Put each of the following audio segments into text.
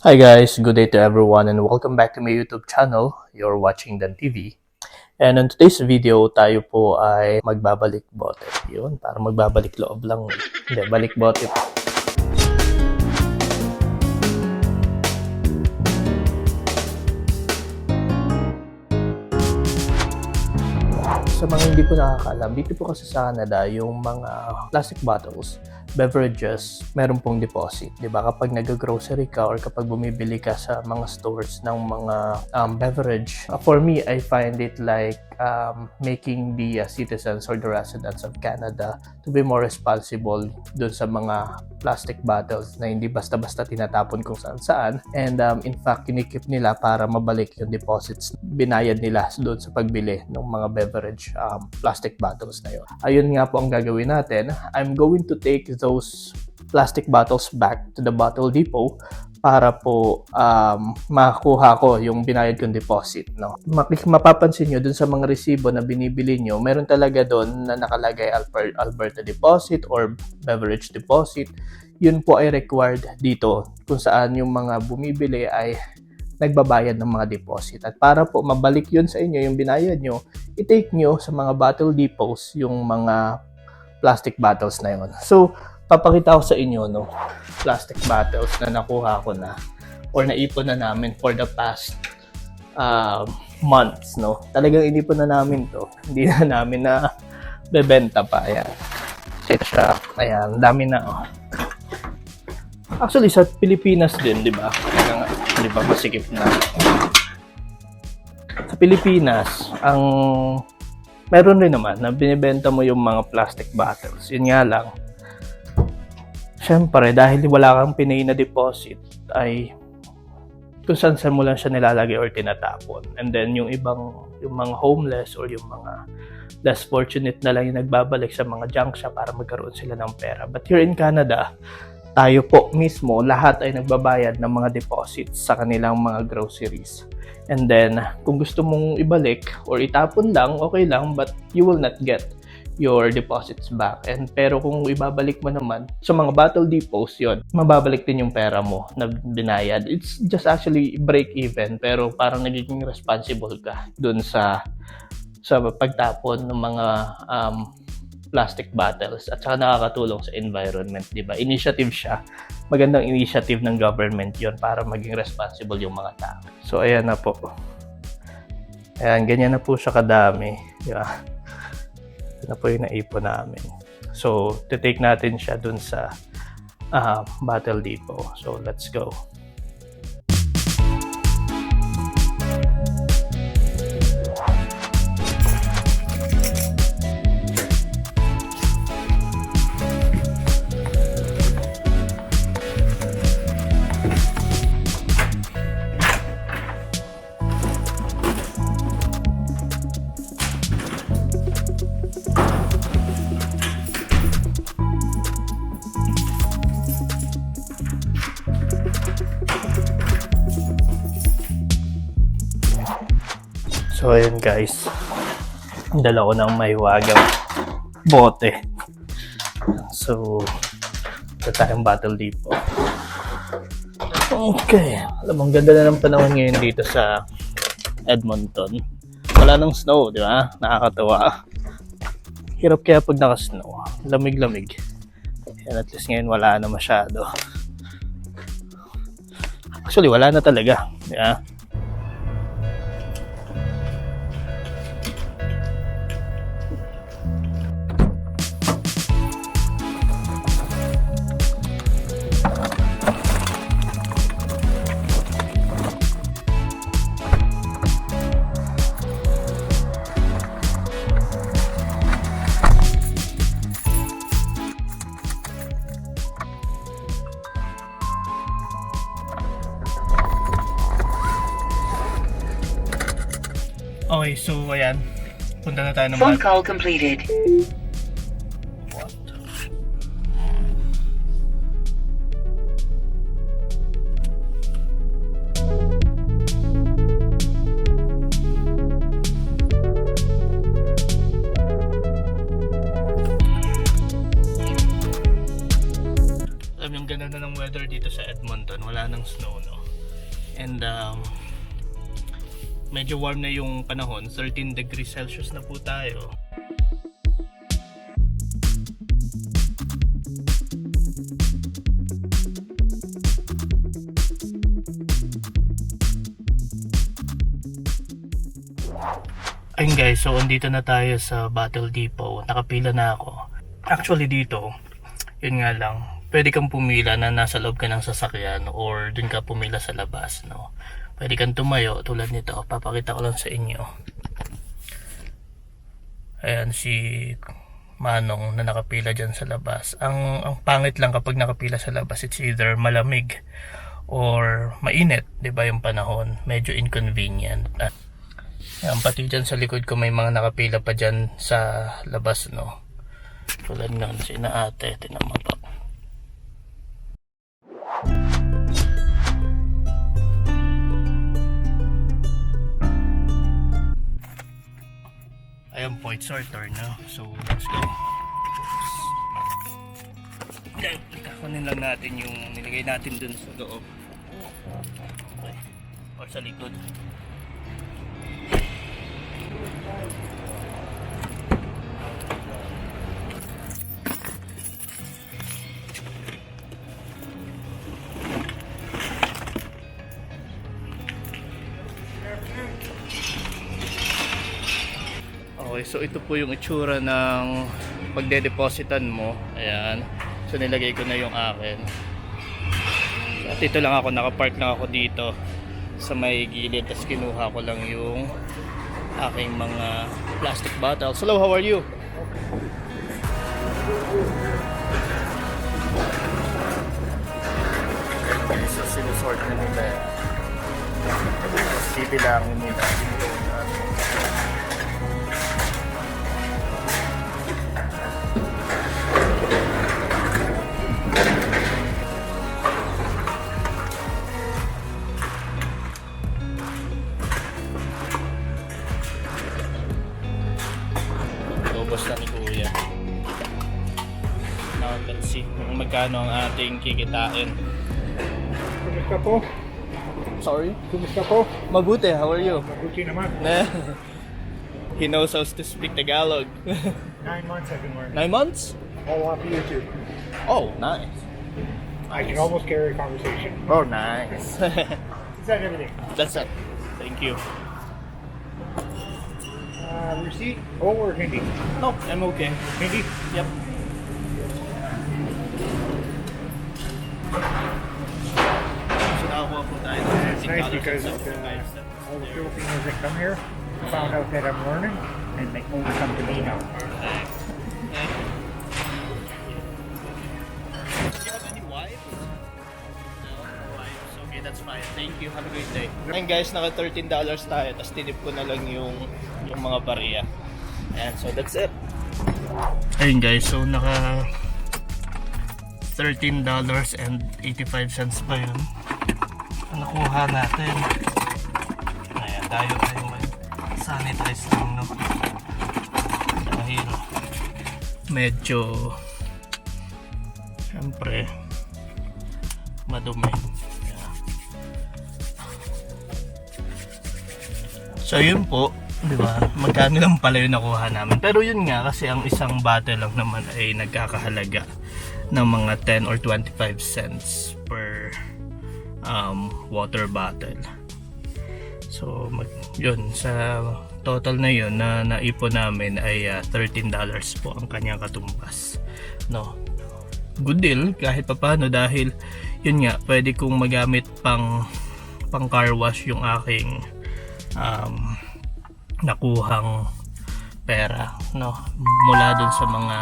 Hi guys, good day to everyone and welcome back to my YouTube channel. You're watching Dan TV. And in today's video, tayo po ay magbabalik bote. Yun, para magbabalik loob lang. Hindi, balik bote po. Sa mga hindi po nakakaalam, dito po kasi sa Canada, yung mga plastic bottles, beverages, meron pong deposit. Diba? Kapag nag-grocery ka or kapag bumibili ka sa mga stores ng mga beverage, for me, I find it like making the citizens or the residents of Canada to be more responsible dun sa mga plastic bottles na hindi basta-basta tinatapon kung saan-saan. And in fact, kinikip nila para mabalik yung deposits binayad nila doon sa pagbili ng mga beverage plastic bottles na yun. Ayun nga po ang gagawin natin. I'm going to take those plastic bottles back to the bottle depot para po makuha ko yung binayad kong deposit. No? Mapapansin nyo dun sa mga resibo na binibili nyo, meron talaga doon na nakalagay Alberta deposit or beverage deposit. Yun po ay required dito kung saan yung mga bumibili ay nagbabayad ng mga deposit. At para po mabalik yun sa inyo, yung binayad nyo, i-take nyo sa mga bottle depots yung mga plastic bottles na yun. So, papakita ko sa inyo, no, plastic bottles na nakuha ko na or naipon na namin for the past months, no. Talagang inipon na namin to. Hindi na namin na bebenta pa. Ayan. Ito siya. Ayan. Dami na, oh. Actually, sa Pilipinas din, di ba? Di ba, masikip na. Sa Pilipinas, ang meron rin naman na binibenta mo yung mga plastic bottles. Yun nga lang, syempre, dahil wala kang pinay na deposit, ay kung saan mo lang siya nilalagay or tinatapon. And then, yung mga homeless or yung mga less fortunate na lang yung nagbabalik sa mga junk shop para magkaroon sila ng pera. But here in Canada, tayo po mismo, lahat ay nagbabayad ng mga deposits sa kanilang mga groceries. And then, kung gusto mong ibalik or itapon lang, okay lang, but you will not get your deposits back. And pero kung ibabalik mo naman sa mga bottle depots, yun, mababalik din yung pera mo na binayad. It's just actually break even, pero parang nagiging responsible ka dun sa pagtapon ng mga plastic bottles at saka nakakatulong sa environment, di ba? Initiative siya. Magandang initiative ng government yon para maging responsible yung mga tao. So, ayan na po. Ayan, ganyan na po siya kadami. Di ba? Ito na po yung naipon namin. So, titake natin siya dun sa bottle depot. So, let's go. So, ayan guys. Dala ko ng mahiwagang bote. So, ito tayong bottle depot. Okay. Alam mo, ang ganda na ng panahon ngayon dito sa Edmonton. Wala nang snow, di ba? Nakakatawa. Hirap kaya pag naka-snow. Lamig-lamig. Ayan, at least ngayon wala na masyado. Actually, wala na talaga. Di ba? Okay, so ayan. Punta na tayo ng Phone call completed. What? Alam yung ganda na ng weather dito sa Edmonton. Wala nang snow, no? And medyo warm na yung panahon, 13 degrees Celsius na po tayo. Ayun guys, so andito na tayo sa Battle Depot. Nakapila na ako. Actually dito, yun nga lang, pwede kang pumila na nasa loob ka ng sasakyan or dun ka pumila sa labas, no? Pwede kang tumayo tulad nito. Papakita ko lang sa inyo. Ayan si Manong na nakapila dyan sa labas. Ang pangit lang kapag nakapila sa labas, it's either malamig or mainit, 'di ba, yung panahon. Medyo inconvenient. Ayan, pati dyan sa likod ko may mga nakapila pa dyan sa labas, no? Tulad nga si na ate, tinama pa. Ayan po, it's our turn na. So, let's go. Kunin lang natin yung nilagay natin dun sa loob. Okay. Or sa likod. Okay, so ito po yung itsura ng pagde-depositan mo. Ayan. So nilagay ko na yung akin. At ito lang ako, nakapark lang ako dito sa may gilid. Tapos kinuha ko lang yung aking mga plastic bottles. Hello, how are you? So sinusort na nila. Tapos bibilangin nila. Basta ni Kuya. Now let's see kung magkano ang ating kikitain. Kumusta po? Sorry? Kumusta po? Mabuti, how are you? Mabuti naman. He knows how to speak Tagalog. 9 months I've been wearing 9 months? all off YouTube. Oh, nice. I can almost carry a conversation. Oh, nice. Is that everything? That's it. Thank you. Receipt? Oh, or Hindi? No, I'm okay. Hindi? Yep. So nakakuha po tayo ng It's nice because $13 all the Filipinos that come here found out that I'm learning and they only come to me now. Do you have any wives? No wives. Okay, that's fine. Thank you. Have a great day. Ayun guys, naka $13 tayo. Tapos tinip ko na lang yung mga bariya. And so that's it. Ayun guys, so naka $13.85 pa yun. Nakuha natin. Ayan, tayo mag-sanitize lang, no? Dahil medyo syempre madumi. Yeah. So yun po, di ba? Magkano lang pala yung nakuha namin. Pero yun nga, kasi ang isang bottle lang naman ay nagkakahalaga ng mga 10 or 25 cents per water bottle. So yun, sa total na yun na naipon namin ay $13 po ang kanyang katumbas, no? Good deal kahit papano, dahil yun nga, pwede kong magamit pang car wash yung aking nakuhang pera, no, mula dun sa mga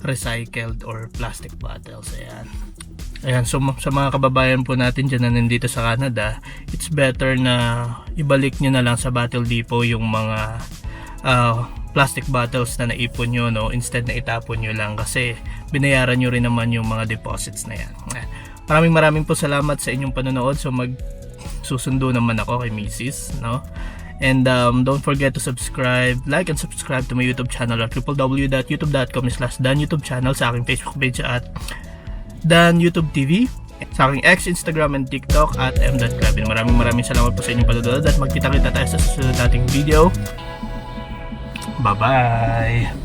recycled or plastic bottles. Ayan, so sa mga kababayan po natin dyan na nandito sa Canada, it's better na ibalik nyo na lang sa Battle Depot yung mga plastic bottles na naipon nyo, no, instead na itapon nyo lang, kasi binayaran nyo rin naman yung mga deposits na yan. Maraming po salamat sa inyong panonood. So magsusundo naman ako kay Mrs., no? And don't forget to subscribe, like and subscribe to my YouTube channel at www.youtube.com/danyoutubechannel, sa aking Facebook page at Dan YouTube TV. sa aking X, Instagram, and TikTok at m.clavin. Maraming salamat po sa inyong panonood at magkita-kita tayo sa susunod nating video. Bye-bye!